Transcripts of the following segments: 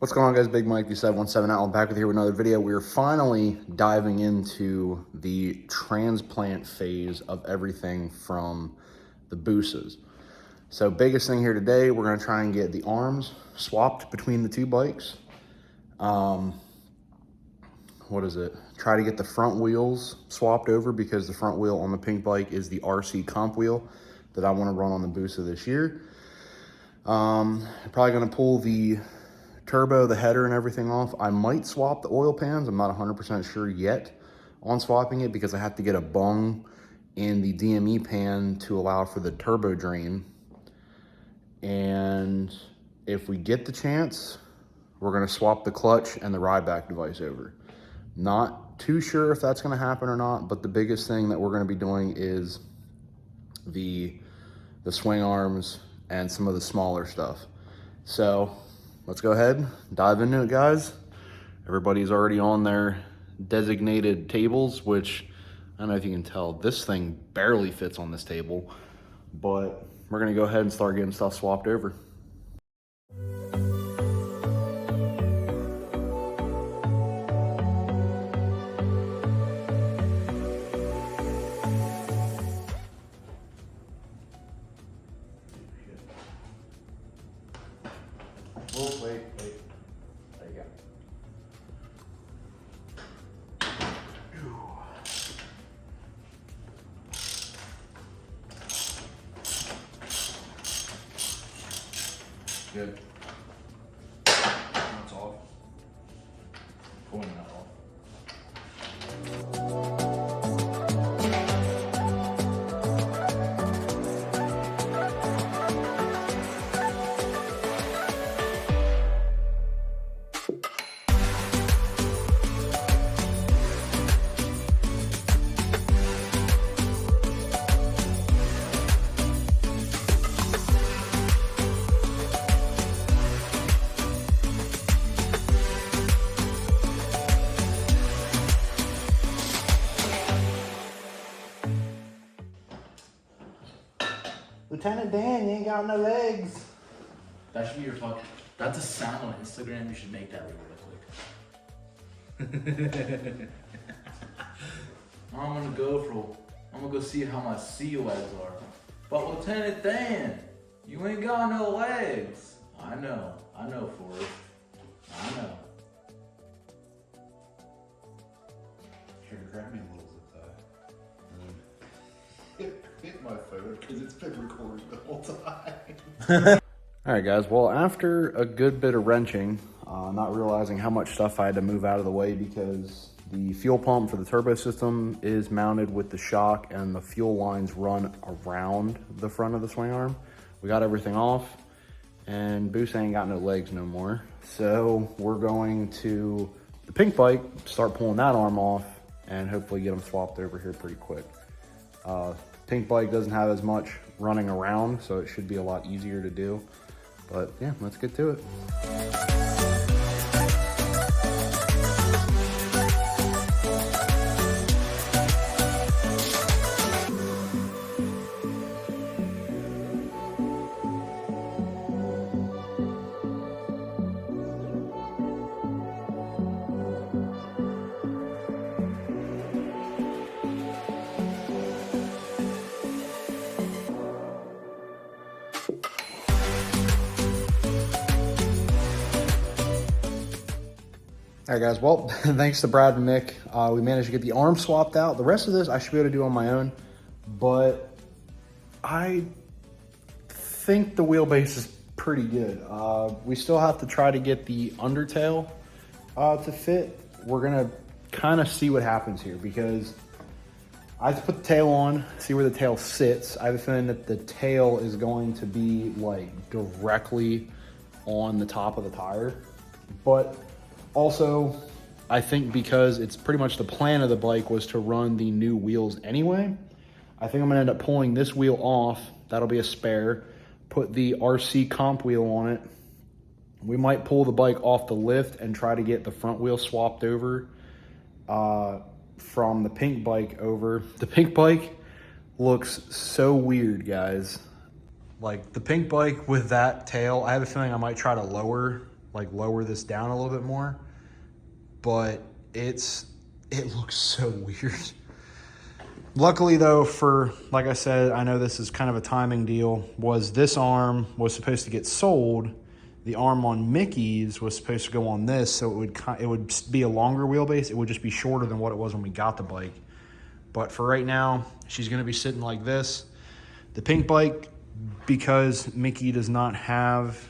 What's going on, guys? Big Mike, the 717 Outlaw, back with you with another video. We're finally diving into the transplant phase of everything from the boosters. So biggest thing here today, we're gonna try and get the arms swapped between the two bikes. Try to get the front wheels swapped over because the front wheel on the pink bike is the RC comp wheel that I wanna run on the booster this year. Probably gonna pull the turbo, the header and everything off. I might swap the oil pans. I'm not 100% sure yet on swapping it because I have to get a bung in the DME pan to allow for the turbo drain. And if we get the chance, we're gonna swap the clutch and the ride back device over. Not too sure if that's gonna happen or not, but the biggest thing that we're gonna be doing is the swing arms and some of the smaller stuff. So let's go ahead, dive into it, guys. Everybody's already on their designated tables, which I don't know if you can tell, this thing barely fits on this table, but we're gonna go ahead and start getting stuff swapped over. Wait. There you go. Good. That's off. Pulling that off. Lieutenant Dan, you ain't got no legs. That should be your fucking. That's a sound on Instagram. You should make that really quick. I'm gonna go see how my sea legs are. But Lieutenant Dan, you ain't got no legs. I know, Forrest. I know. Here, grab me a little zip tie. Hit my phone because it's been recording the whole time. All right, guys. Well, after a good bit of wrenching, not realizing how much stuff I had to move out of the way because the fuel pump for the turbo system is mounted with the shock and the fuel lines run around the front of the swing arm. We got everything off and Boost ain't got no legs no more. So we're going to the pink bike, start pulling that arm off and hopefully get them swapped over here pretty quick. Pink bike doesn't have as much running around, so it should be a lot easier to do. But yeah, let's get to it. All right, guys, well, thanks to Brad and Mick, we managed to get the arm swapped out. The rest of this I should be able to do on my own, but I think the wheelbase is pretty good. We still have to try to get the undertail to fit. We're gonna kind of see what happens here because I have to put the tail on, see where the tail sits. I have a feeling that the tail is going to be like directly on the top of the tire, but also, I think because it's pretty much the plan of the bike was to run the new wheels anyway, I think I'm gonna end up pulling this wheel off. That'll be a spare. Put the RC comp wheel on it. We might pull the bike off the lift and try to get the front wheel swapped over from the pink bike over. The pink bike looks so weird, guys. Like the pink bike with that tail, I have a feeling I might try to lower like lower this down a little bit more, but it looks so weird. Luckily though, for, like I said, I know this is kind of a timing deal, was this arm was supposed to get sold. The arm on Mickey's was supposed to go on this, so it would be a longer wheelbase. It would just be shorter than what it was when we got the bike. But for right now, she's gonna be sitting like this. The pink bike, because Mickey does not have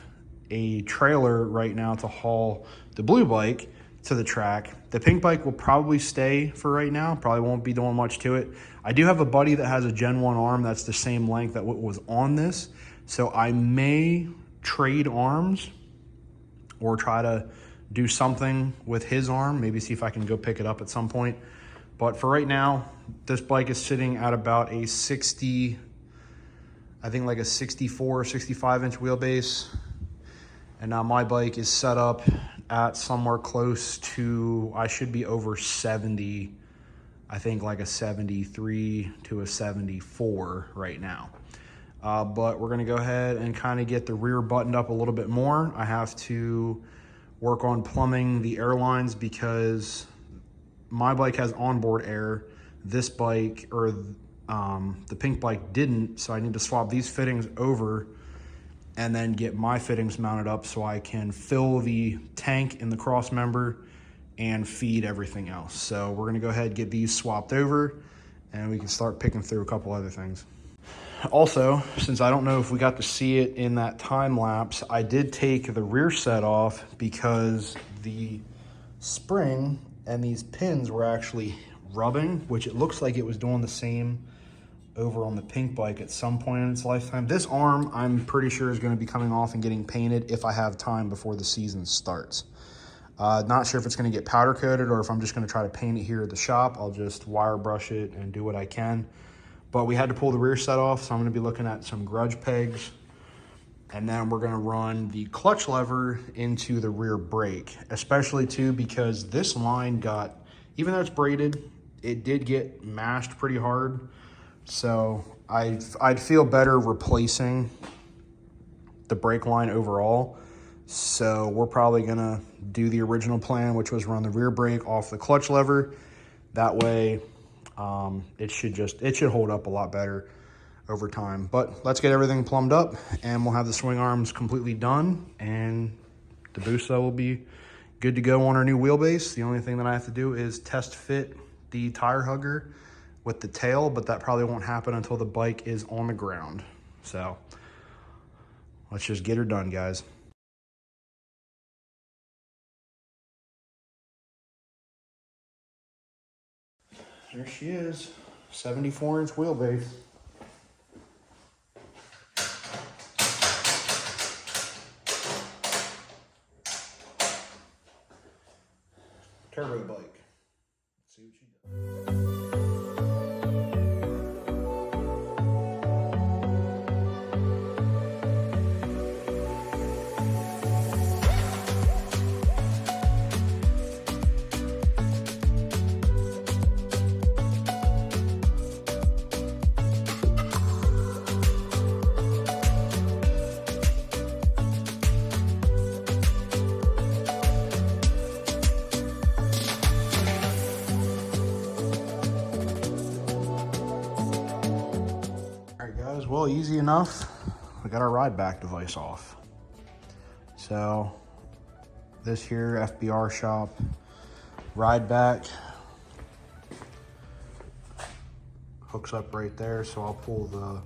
a trailer right now to haul the blue bike to the track, the pink bike will probably stay for right now. Probably won't be doing much to it. I do have a buddy that has a Gen 1 arm that's the same length that was on this, so I may trade arms or try to do something with his arm, maybe see if I can go pick it up at some point. But for right now, this bike is sitting at about a 60, I think like a 64, 65 inch wheelbase. And now my bike is set up at somewhere close to, I should be over 70, I think like a 73 to a 74 right now. But we're gonna go ahead and kind of get the rear buttoned up a little bit more. I have to work on plumbing the air lines because my bike has onboard air. This bike, or the pink bike, didn't, so I need to swap these fittings over and then get my fittings mounted up so I can fill the tank in the cross member and feed everything else. So we're gonna go ahead and get these swapped over and we can start picking through a couple other things. Also, since I don't know if we got to see it in that time lapse, I did take the rear set off because the spring and these pins were actually rubbing, which it looks like it was doing the same over on the pink bike at some point in its lifetime. This arm, I'm pretty sure, is going to be coming off and getting painted if I have time before the season starts. Not sure if it's going to get powder coated or if I'm just going to try to paint it here at the shop. I'll just wire brush it and do what I can. But we had to pull the rear set off, so I'm going to be looking at some grudge pegs. And then we're going to run the clutch lever into the rear brake, especially too because this line got, even though it's braided, it did get mashed pretty hard. So I'd feel better replacing the brake line overall. So we're probably gonna do the original plan, which was run the rear brake off the clutch lever. That way it should hold up a lot better over time. But let's get everything plumbed up and we'll have the swing arms completely done and the boost cell will be good to go on our new wheelbase. The only thing that I have to do is test fit the tire hugger with the tail, but that probably won't happen until the bike is on the ground. So let's just get her done, guys. There she is, 74-inch wheelbase. Turbo bike. Let's see what she does. Well, easy enough. We got our ride back device off. So this here FBR shop ride back hooks up right there. So I'll pull the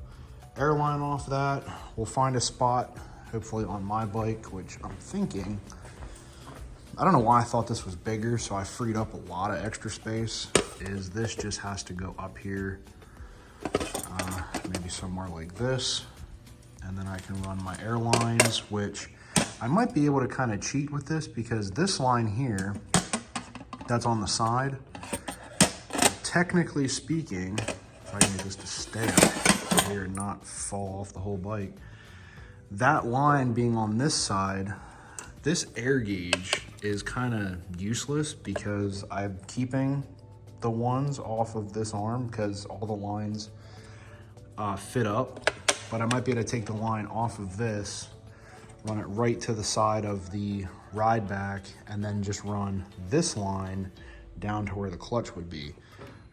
airline off that. We'll find a spot, hopefully on my bike, which I'm thinking, I don't know why I thought this was bigger, so I freed up a lot of extra space, is this just has to go up here. Maybe somewhere like this, and then I can run my airlines, which I might be able to kind of cheat with this because this line here that's on the side, technically speaking, if I can get this to stay up here and not fall off the whole bike, that line being on this side, this air gauge is kind of useless because I'm keeping the ones off of this arm because all the lines fit up, but I might be able to take the line off of this, run it right to the side of the ride back, and then just run this line down to where the clutch would be.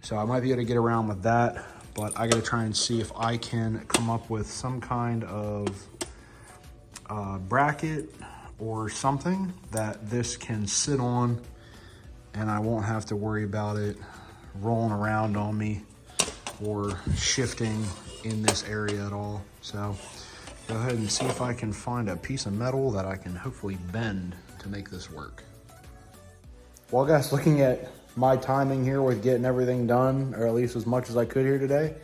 So I might be able to get around with that, but I gotta try and see if I can come up with some kind of bracket or something that this can sit on, and I won't have to worry about it rolling around on me or shifting in this area at all. So go ahead and see if I can find a piece of metal that I can hopefully bend to make this work. Well guys, looking at my timing here with getting everything done, or at least as much as I could here today,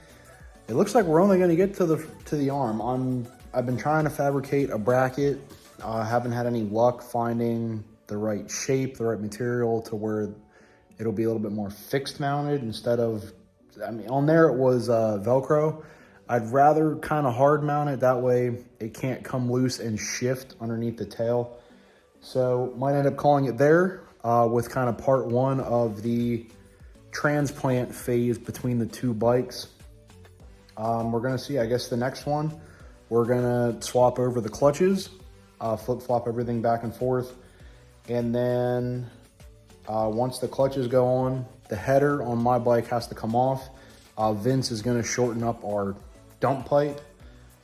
it looks like we're only going to get to the arm. I've been trying to fabricate a bracket. I haven't had any luck finding the right shape, the right material to where it'll be a little bit more fixed mounted instead of, I mean, on there it was Velcro. I'd rather kind of hard mount it, that way it can't come loose and shift underneath the tail. So might end up calling it there with kind of part one of the transplant phase between the two bikes. We're gonna see, I guess the next one, we're gonna swap over the clutches, flip-flop everything back and forth. And then once the clutches go on, the header on my bike has to come off. Vince is gonna shorten up our dump pipe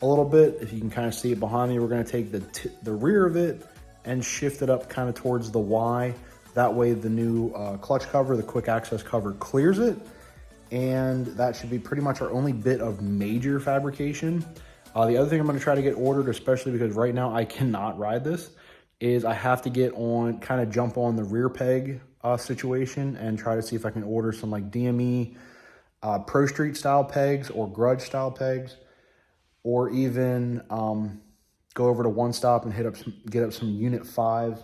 a little bit. If you can kind of see it behind me, we're gonna take the rear of it and shift it up kind of towards the Y. That way the new clutch cover, the quick access cover, clears it. And that should be pretty much our only bit of major fabrication. The other thing I'm gonna try to get ordered, especially because right now I cannot ride this, is I have to get on, kind of jump on the rear peg situation and try to see if I can order some like DME Pro Street style pegs or Grudge style pegs, or even go over to One Stop and get up some Unit 5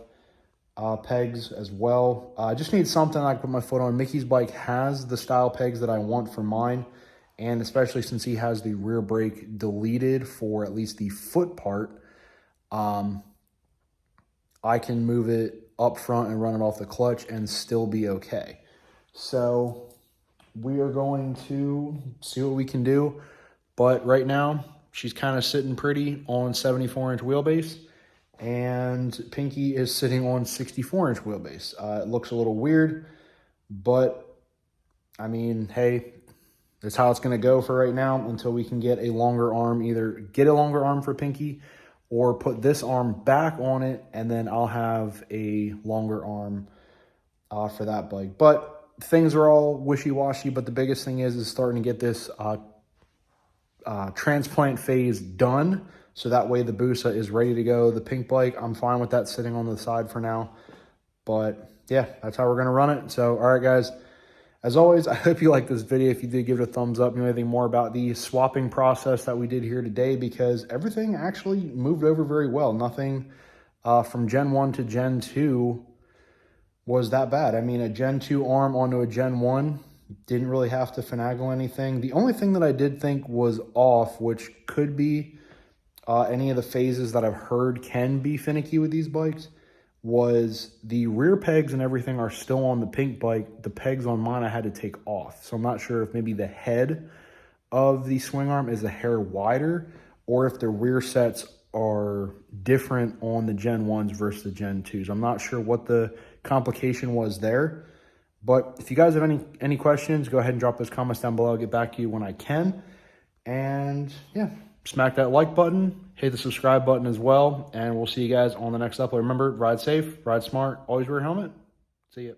pegs as well. I just need something I can put my foot on. Mickey's bike has the style pegs that I want for mine, and especially since he has the rear brake deleted for at least the foot part, I can move it up front and run it off the clutch and still be okay. So we are going to see what we can do, but right now she's kind of sitting pretty on 74-inch wheelbase, and Pinky is sitting on 64-inch wheelbase. It looks a little weird, but I mean, hey, that's how it's going to go for right now until we can get a longer arm. Either get a longer arm for Pinky or put this arm back on it, and then I'll have a longer arm for that bike. But things are all wishy-washy, but the biggest thing is starting to get this transplant phase done, so that way the Busa is ready to go. The pink bike, I'm fine with that sitting on the side for now. But yeah, that's how we're gonna run it. So, all right, guys. As always, I hope you liked this video. If you did, give it a thumbs up. You know anything more about the swapping process that we did here today, because everything actually moved over very well. Nothing from Gen 1 to Gen 2 was that bad. I mean, a Gen 2 arm onto a Gen 1, didn't really have to finagle anything. The only thing that I did think was off, which could be any of the phases that I've heard can be finicky with these bikes, was the rear pegs and everything are still on the pink bike. The pegs on mine I had to take off. So I'm not sure if maybe the head of the swing arm is a hair wider, or if the rear sets are different on the Gen 1s versus the Gen 2s. I'm not sure what the complication was there. But if you guys have any questions, go ahead and drop those comments down below. I'll get back to you when I can. And yeah, smack that like button, hit the subscribe button as well, and we'll see you guys on the next upload. Remember, ride safe, ride smart, always wear a helmet. See ya.